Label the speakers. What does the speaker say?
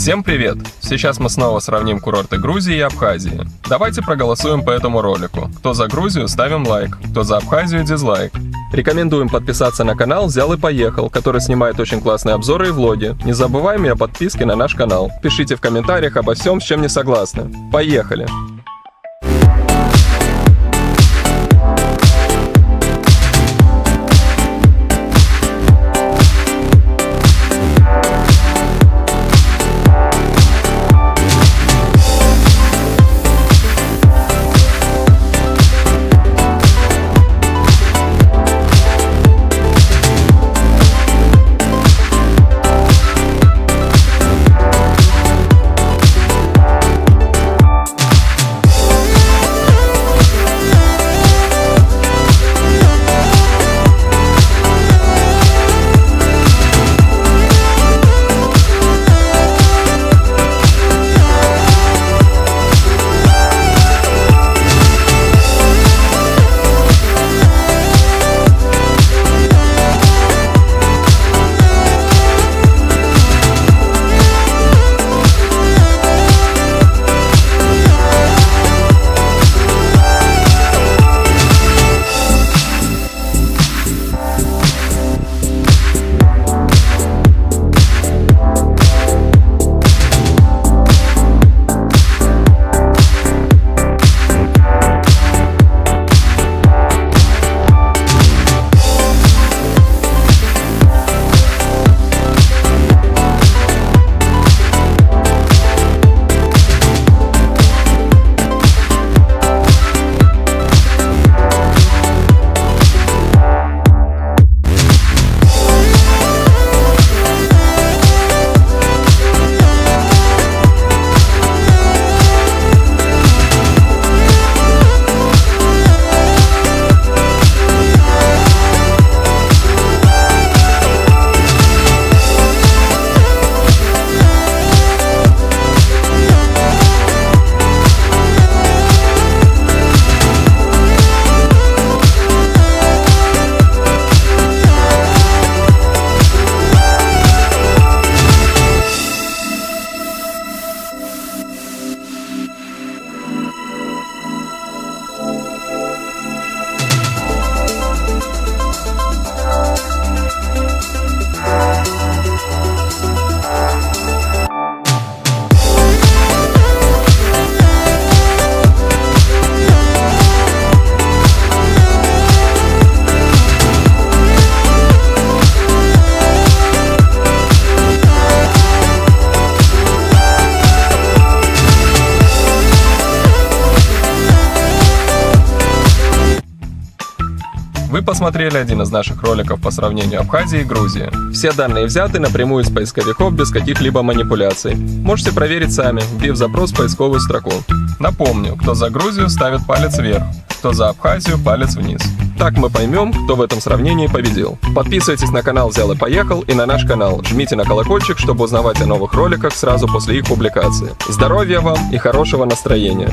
Speaker 1: Всем привет! Сейчас мы снова сравним курорты Грузии и Абхазии. Давайте проголосуем по этому ролику. Кто за Грузию, ставим лайк, кто за Абхазию, дизлайк. Рекомендуем подписаться на канал «Взял и поехал», который снимает очень классные обзоры и влоги. Не забываем и о подписке на наш канал. Пишите в комментариях обо всем, с чем не согласны. Поехали! Вы посмотрели один из наших роликов по сравнению Абхазии и Грузии. Все данные взяты напрямую из поисковиков без каких-либо манипуляций. Можете проверить сами, вбив запрос в поисковую строку. Напомню, кто за Грузию ставит палец вверх, кто за Абхазию палец вниз. Так мы поймем, кто в этом сравнении победил. Подписывайтесь на канал «Взял и поехал» и на наш канал. Жмите на колокольчик, чтобы узнавать о новых роликах сразу после их публикации. Здоровья вам и хорошего настроения!